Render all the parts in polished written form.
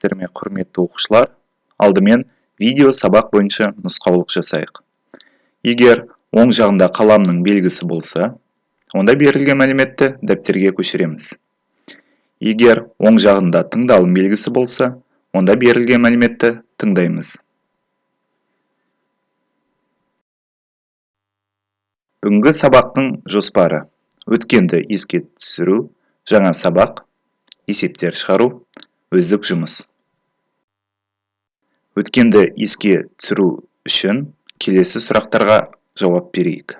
сәлеметсіздер ме, құрметті оқушылар? Алдымен видео сабақ бойынша нұсқаулық жасайық. Егер оң жағында қаламның белгісі болса, онда берілген мәліметті дәптерге көшіреміз. Егер оң жағында тыңдалым белгісі болса, онда берілген мәліметті тыңдаймыз. Бүгінгі сабақтың жоспары: өткенді еске түсіру, жаңа сабақ, есептер шығару, өздік жұмыс. Өткенді еске түсіру үшін келесі сұрақтарға жауап берейік.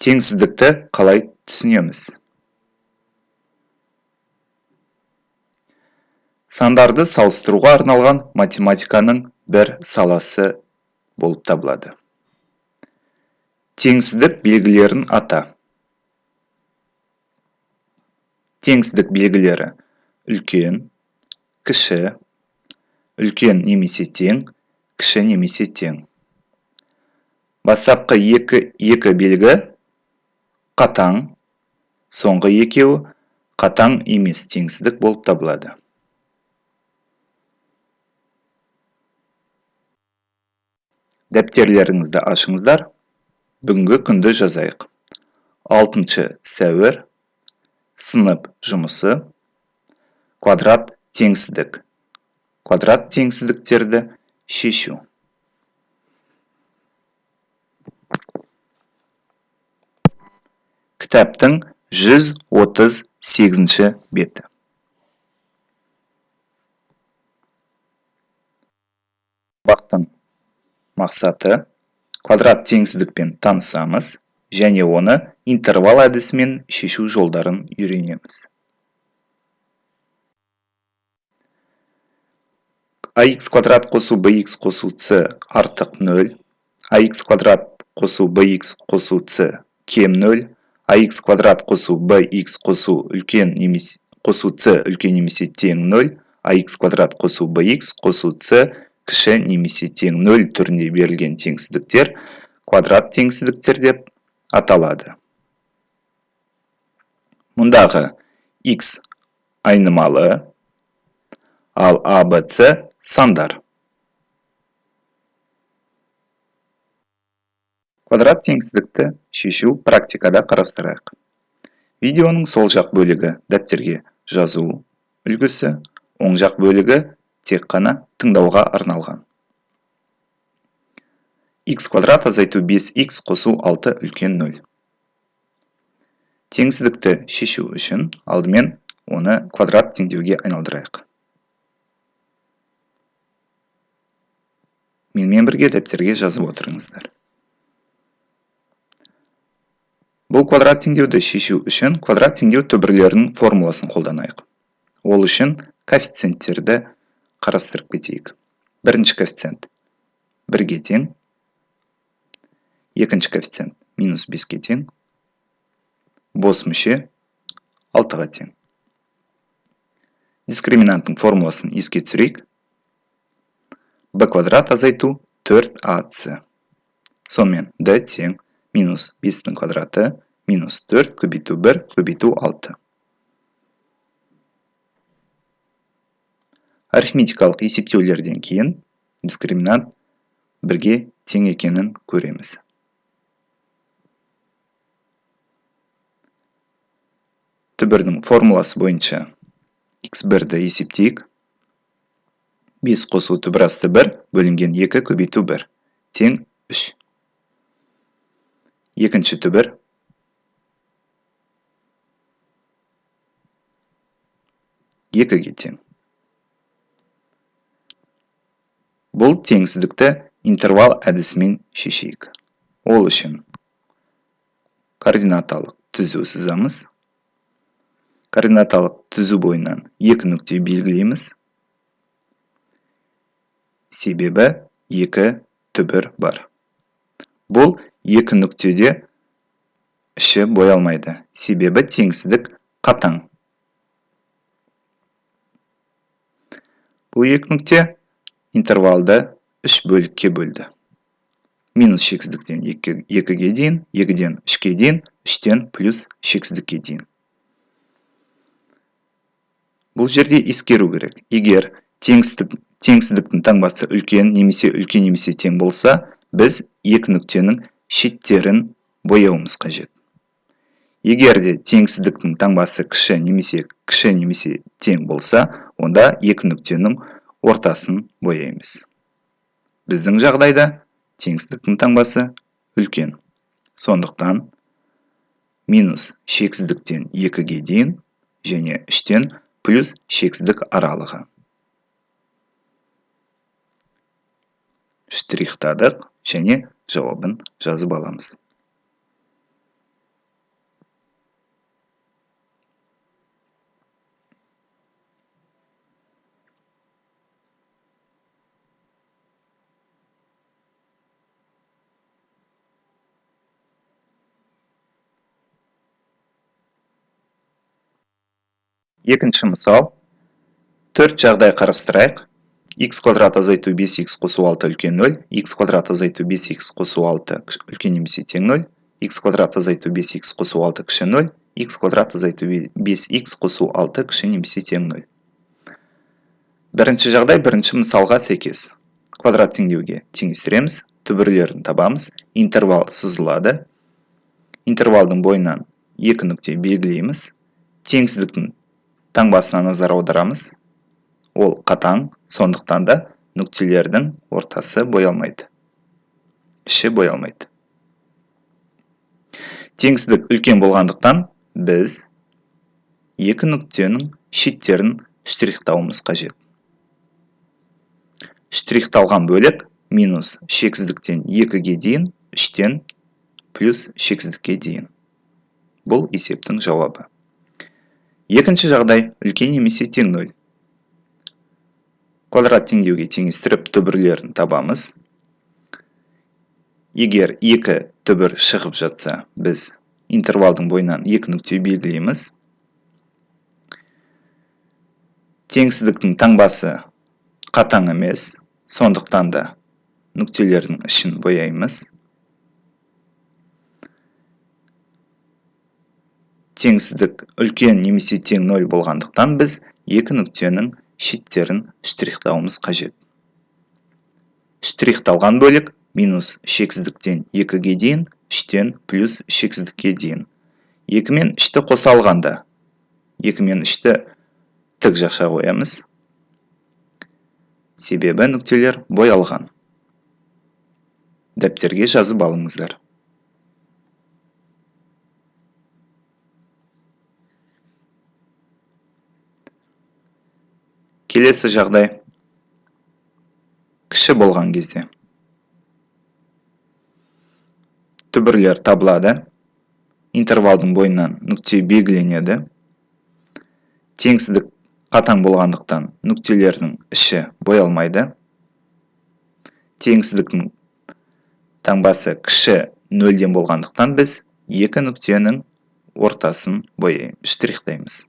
Теңсіздікті қалай түсінеміз? Сандарды салыстыруға арналған математиканың бір саласы болып табылады. Теңсіздік белгілерін ата. Теңсіздік белгілері: үлкен, кіші, үлкен немесе тең, кіші немесе тең. Бастапқы екі белгі қатаң, соңғы екеуі қатаң емес теңсіздік болып табылады. Дәптерлеріңізді ашыңыздар. Бүгінгі күнді жазайық. 6 сәуір, сынып жұмысы, квадрат теңсіздік. Квадрат теңсіздіктерді шешу. Кітаптың 138 беті. Сабақтың мақсаты: квадрат теңсіздікпен танысамыз және оны интервал әдісімен шешу жолдарын үйренеміз. ax квадрат қосу bx қосу c артық 0, ax квадрат қосу bx қосу c кем 0, ax квадрат қосу bx қосу үлкен немесе қосу c үлкен немесе тең 0, ax квадрат қосу bx қосу c кіші немесе тең 0 түрінде берілген теңсіздіктер квадрат теңсіздіктер деп аталады. Мұндағы x айнымалы, ал a, b, c сандар. Квадрат теңсіздікті шешу практикада қарастырайық. Видеоның сол жақ бөлігі дәптерге жазу үлгісі, оң жақ бөлігі тек қана тыңдауға арналған. X квадрат азайту 5x қосу 6 үлкен 0. Теңсіздікті шешу үшін алдымен оны квадрат теңдеуге айналдырайық. Менімен бірге дәптерге жазып отырыңыздар. Бұл квадрат теңдеуді шешу үшін квадрат теңдеу түбірлерінің формуласын қолданайық. Ол үшін коэффициенттерді қарастырып кетейік. Бірінші коэффициент 1-ге тең, екінші коэффициент минус 5-ге тең, бос мүше 6-ға тең. Дискриминанттың формуласын еске түсірейік. b квадрат азайту 4ac. Сонымен d тең минус 5-тің квадраты минус 4 көбейту 1 көбейту 6. Арифметикалық есептеулерден кейін дискриминант 1-ге тең екенін көреміз. Түбірдің формуласы бойынша x1-ді есептейік. 5 қосу түбір асты 1 бөлінген 2 көбейту 1 тең 3. Екінші түбір 2-ге тең. Бұл теңсіздікті интервал әдісімен шешейік. Ол үшін координаталық түзу сызамыз. Координаталық түзу бойынан 2 нүкте белгілейміз. Себебі 2 түбір бар. Бұл 2 нүктеде іші боялмайды. Себебі теңсіздік қатаң. Бұл 2 нүкте интервалды 3 бөлікке бөлді. Минус шексіздіктен 2-ге дейін, 2-ден 3-ке дейін, 3-тен плюс шексіздікке дейін. Бұл жерде ескеру керек. Егер теңсіздіктің таңбасы үлкен немесе тең болса, біз екі нүктенің шеттерін бояуымыз қажет. Егер де теңсіздіктің таңбасы кіші немесе тең болса, онда екі нүктенің ортасын бояймыз. Біздің жағдайда теңсіздіктің таңбасы үлкен. Сондықтан минус шексіздіктен 2-ге дейін және 3-тен плюс шексіздік аралығы. Штрихтадық және жауабын жазып аламыз. Екінші мысал. 4 жағдай қарастырайық. X квадрат азайту 5x қосу 6 үлкен 0, x квадрат азайту 5x қосу 6 үлкен немесе тең 0, x квадрат азайту 5x қосу 6 кіші 0, x квадрат азайту 5x қосу 6 кіші немесе тең 0. Бірінші жағдай бірінші мысалға сәйкес. Квадрат теңдеуге теңестіреміз, түбірлерін табамыз, интервал сызылады. Интервалдың бойынан 2 нүкте белгілейміз. Теңсіздіктің таңбасына назар аударамыз. Ол қатаң, сондықтан да нүктелердің ортасы боялмайды. Іші боялмайды. Теңсіздік үлкен болғандықтан біз екі нүктенің шеттерін штрихтауымыз қажет. Штрихталған бөлік минус шексіздіктен 2-ге дейін, 3-тен плюс шексіздікке дейін. Бұл есептің жауабы. Екінші жағдай үлкен немесе тең 0. Квадрат теңдеуге теңестіріп түбірлерін табамыз. Егер 2 түбір шығып жатса, біз интервалдың бойынан 2 нүкте белгілейміз. Теңсіздіктің таңбасы қатаң емес, сондықтан да нүктелердің ішін бояймыз. Теңсіздік үлкен немесе тең 0 болғандықтан біз екі нүктенің шеттерін штрихтауымыз қажет. Штрихталған бөлік минус шексіздіктен 2-ге дейін, 3-тен плюс шексіздікке дейін. 2 мен 3-ті қоса алғанда, 2 мен 3-ті тік жақша қоямыз. Себебі нүктелер боялған. Дәптерге жазып алыңыздар. Келесі жағдай. Кіші болған кезде. Түбірлер табылады. Интервалдың бойынан нүкте белгіленеді. Теңсіздік қатаң болғандықтан нүктелердің іші боялмайды. Теңсіздіктің таңбасы кіші 0-ден болғандықтан біз екі нүктенің ортасын штрихтаймыз.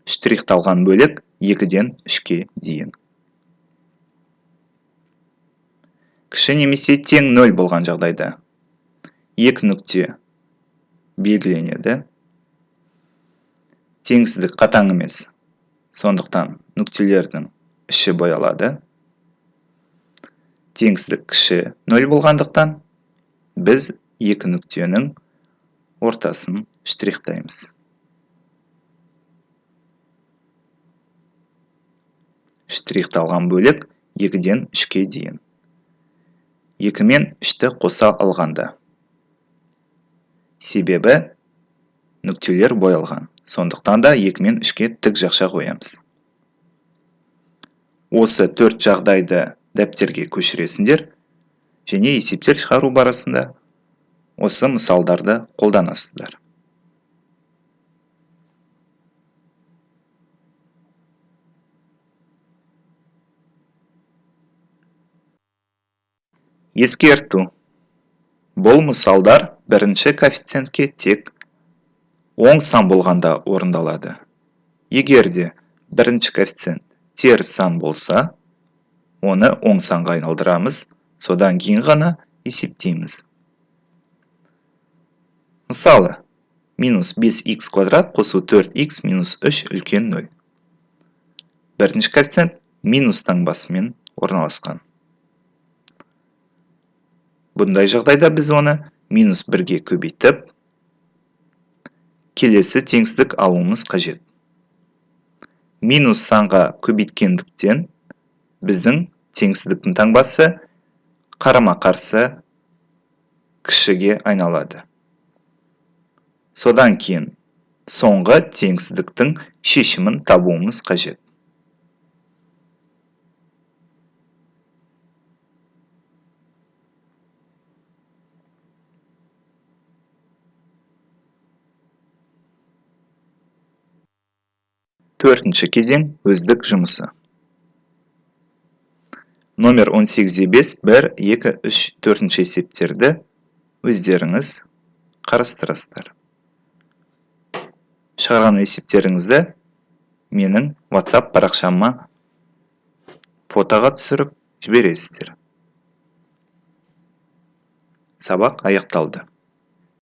Штрихталған бөлік 2-ден 3-ге дейін. Кіші немесе тең 0 болған жағдайда екі нүкте белгіленеді. Теңсіздік қатаң емес, сондықтан нүктелердің іші боялады. Теңсіздік кіші 0 болғандықтан біз екі нүктенің ортасын штрихтаймыз. Штрихталған бөлік 2-ден 3-ге дейін. 2 мен 3-ті қоса алғанда. Себебі нүктелер боялған. Сондықтан да 2 мен 3-ке тік жақша қоямыз. Осы 4 жағдайды дәптерге көшіресіңдер және есептер шығару барысында осы мысалдарды қолданасыздар. Ескерту. Бұл мысалдар бірінші коэффициентке тек оң сан болғанда орындалады. Егер де бірінші коэффициент теріс сан болса, оны оң санға айналдырамыз, содан кейін ғана есептейміз. Мысалы, минус 5x квадрат қосу 4x минус 3 үлкен 0. бірінші коэффициент минус таңбасымен орналасқан. Бұндай жағдайда біз оны минус 1-ге көбейтіп, келесі теңсіздік алуымыз қажет. Минус санға көбейткендіктен біздің теңсіздіктің таңбасы қарама-қарсы кішіге айналады. Содан кейін соңғы теңсіздіктің шешімін табуымыз қажет. Төртінші кезең өздік жұмысы. Номер 18-де 5, 1, 2, 3, 4 есептерді өздеріңіз қарастырасыздар. Шығарған есептеріңізді менің WhatsApp парақшама фотоға түсіріп жібересіздер. Сабақ аяқталды.